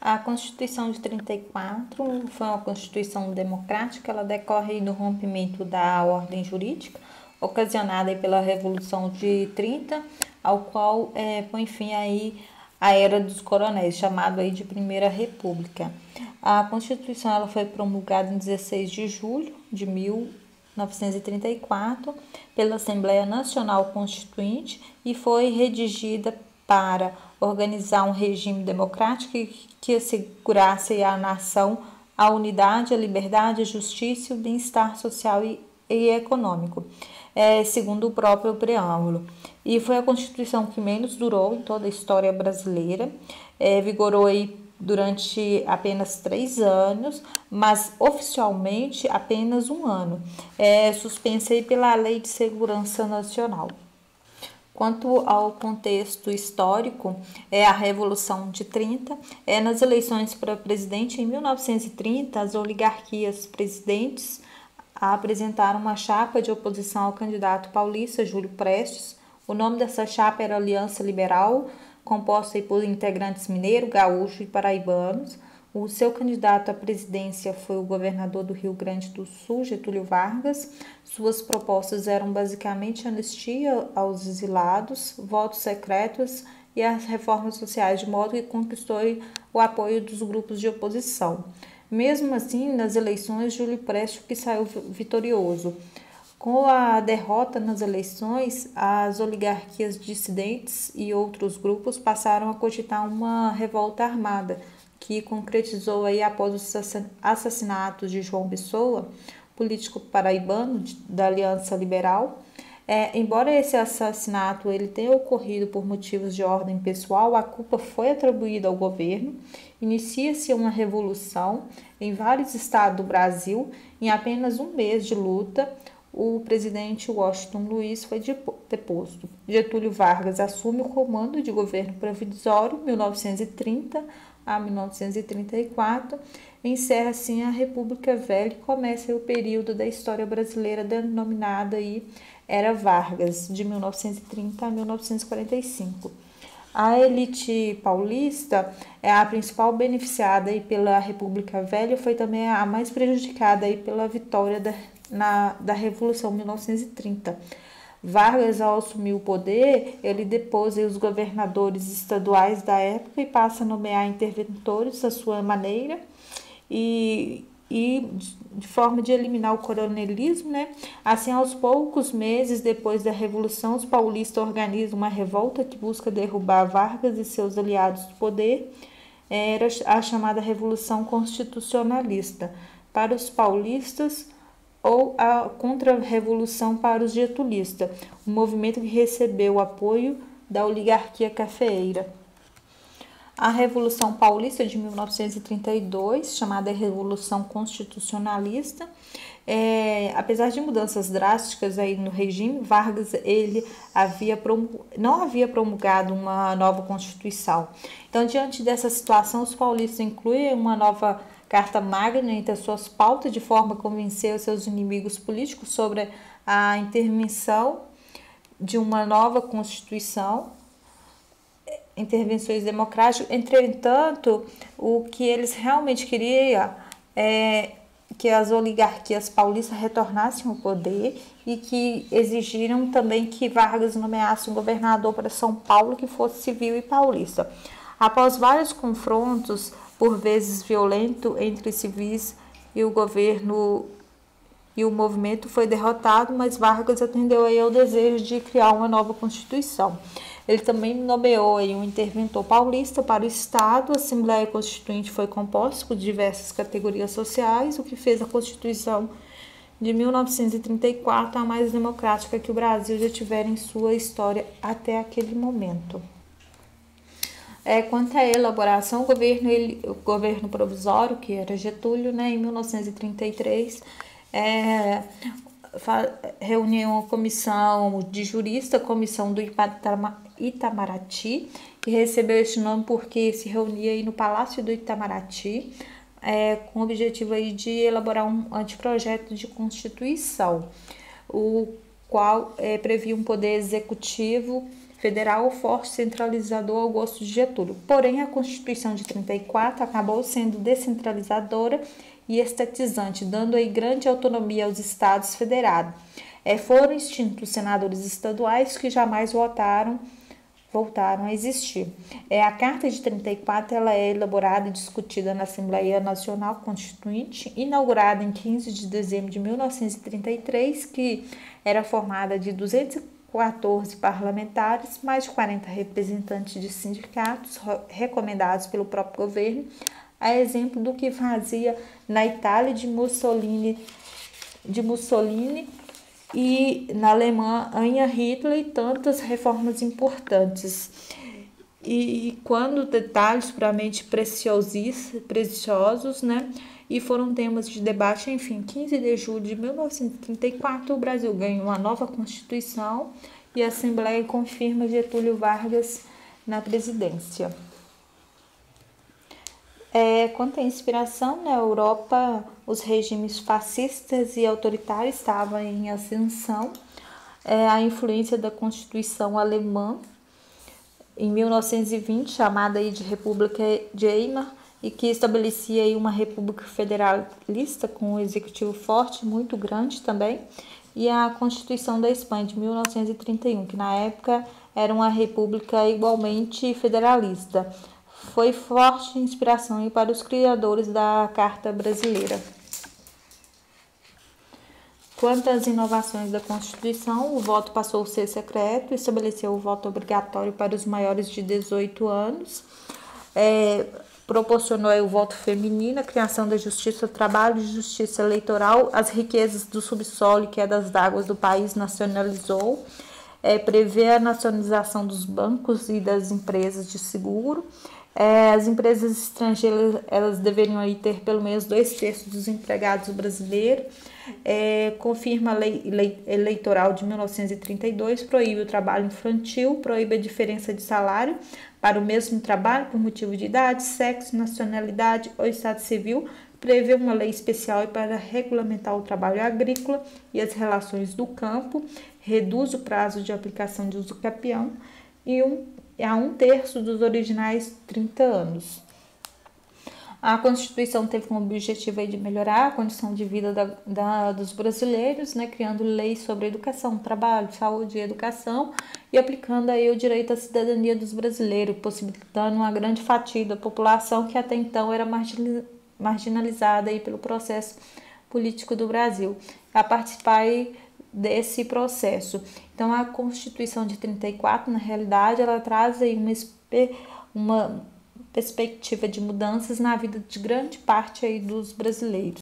A Constituição de 34 foi uma Constituição democrática, ela decorre do rompimento da ordem jurídica, ocasionada pela Revolução de 30, ao qual põe fim aí a Era dos Coronéis, chamado aí de Primeira República. A Constituição ela foi promulgada em 16 de julho de 1934 pela Assembleia Nacional Constituinte e foi redigida para organizar um regime democrático que assegurasse à nação a unidade, a liberdade, a justiça e o bem-estar social e econômico, segundo o próprio preâmbulo. E foi a Constituição que menos durou em toda a história brasileira, vigorou aí durante apenas 3 anos, mas oficialmente apenas 1 ano, suspensa aí pela Lei de Segurança Nacional. Quanto ao contexto histórico, a Revolução de 30, nas eleições para presidente em 1930, as oligarquias presidentes apresentaram uma chapa de oposição ao candidato paulista Júlio Prestes. O nome dessa chapa era Aliança Liberal, composta por integrantes mineiro, gaúcho e paraibanos. O seu candidato à presidência foi o governador do Rio Grande do Sul, Getúlio Vargas. Suas propostas eram basicamente anistia aos exilados, votos secretos e as reformas sociais, de modo que conquistou o apoio dos grupos de oposição. Mesmo assim, nas eleições, Júlio Prestes que saiu vitorioso. Com a derrota nas eleições, as oligarquias dissidentes e outros grupos passaram a cogitar uma revolta armada, que concretizou aí após os assassinatos de João Pessoa, político paraibano da Aliança Liberal. Embora esse assassinato ele tenha ocorrido por motivos de ordem pessoal, a culpa foi atribuída ao governo. Inicia-se uma revolução em vários estados do Brasil. Em apenas 1 mês de luta, o presidente Washington Luiz foi deposto. Getúlio Vargas assume o comando de governo provisório 1930 a 1934, encerra assim a República Velha e começa o período da história brasileira denominada aí Era Vargas, de 1930 a 1945. A elite paulista é a principal beneficiada aí pela República Velha, foi também a mais prejudicada aí pela vitória da Revolução 1930. Vargas, ao assumir o poder, ele depôs os governadores estaduais da época e passa a nomear interventores à sua maneira e de forma de eliminar o coronelismo, né? Assim, aos poucos meses depois da Revolução, os paulistas organizam uma revolta que busca derrubar Vargas e seus aliados do poder. Era a chamada Revolução Constitucionalista. Para os paulistas, ou a contra-revolução para os getulistas, um movimento que recebeu o apoio da oligarquia cafeeira. A Revolução Paulista de 1932, chamada Revolução Constitucionalista, apesar de mudanças drásticas aí no regime, Vargas ele não havia promulgado uma nova Constituição. Então, diante dessa situação, os paulistas incluem uma nova Carta Magna entre as suas pautas, de forma a convencer os seus inimigos políticos sobre a intervenção de uma nova Constituição, intervenções democráticas. Entretanto, o que eles realmente queriam é que as oligarquias paulistas retornassem ao poder e que exigiram também que Vargas nomeasse um governador para São Paulo que fosse civil e paulista. Após vários confrontos, por vezes violento, entre civis e o governo, e o movimento foi derrotado, mas Vargas atendeu aí ao desejo de criar uma nova Constituição. Ele também nomeou aí um interventor paulista para o Estado. A Assembleia Constituinte foi composta por diversas categorias sociais, o que fez a Constituição de 1934 a mais democrática que o Brasil já tivera em sua história até aquele momento. Quanto à elaboração, o governo provisório, que era Getúlio, né, em 1933, reuniu uma comissão de juristas, comissão do Itamaraty, que recebeu este nome porque se reunia aí no Palácio do Itamaraty, com o objetivo aí de elaborar um anteprojeto de Constituição, o qual previa um poder executivo federal forte centralizador ao gosto de Getúlio. Porém, a Constituição de 34 acabou sendo descentralizadora e estatizante, dando aí grande autonomia aos estados federados. Foram extintos os senadores estaduais que jamais voltaram a existir. A Carta de 34 ela é elaborada e discutida na Assembleia Nacional Constituinte, inaugurada em 15 de dezembro de 1933, que era formada de 214 parlamentares, mais de 40 representantes de sindicatos recomendados pelo próprio governo, a exemplo do que fazia na Itália de Mussolini e na Alemanha Hitler, e tantas reformas importantes. E quando detalhes puramente preciosos, né? E foram temas de debate, enfim, 15 de julho de 1934, o Brasil ganha uma nova Constituição e a Assembleia confirma Getúlio Vargas na presidência. Quanto à inspiração, na Europa, os regimes fascistas e autoritários estavam em ascensão. A influência da Constituição alemã, em 1920, chamada aí de República de Weimar, e que estabelecia aí uma república federalista com um executivo forte, muito grande também, e a Constituição da Espanha, de 1931, que na época era uma república igualmente federalista. Foi forte inspiração para os criadores da Carta Brasileira. Quanto às inovações da Constituição, o voto passou a ser secreto, estabeleceu o voto obrigatório para os maiores de 18 anos, proporcionou o voto feminino, a criação da justiça do trabalho, justiça eleitoral, as riquezas do subsolo e quedas d'água do país nacionalizou, prevê a nacionalização dos bancos e das empresas de seguro. As empresas estrangeiras elas deveriam aí ter pelo menos 2/3 dos empregados brasileiros. Confirma a lei eleitoral de 1932, proíbe o trabalho infantil, proíbe a diferença de salário para o mesmo trabalho por motivo de idade, sexo, nacionalidade ou estado civil, prevê uma lei especial para regulamentar o trabalho agrícola e as relações do campo, reduz o prazo de aplicação de uso capião e a 1/3 dos originais 30 anos. A Constituição teve como objetivo de melhorar a condição de vida dos brasileiros, né, criando leis sobre educação, trabalho, saúde e educação e aplicando aí o direito à cidadania dos brasileiros, possibilitando uma grande fatia da população que até então era marginalizada aí pelo processo político do Brasil, a participar aí desse processo. Então, a Constituição de 34, na realidade, ela traz aí uma perspectiva de mudanças na vida de grande parte aí dos brasileiros.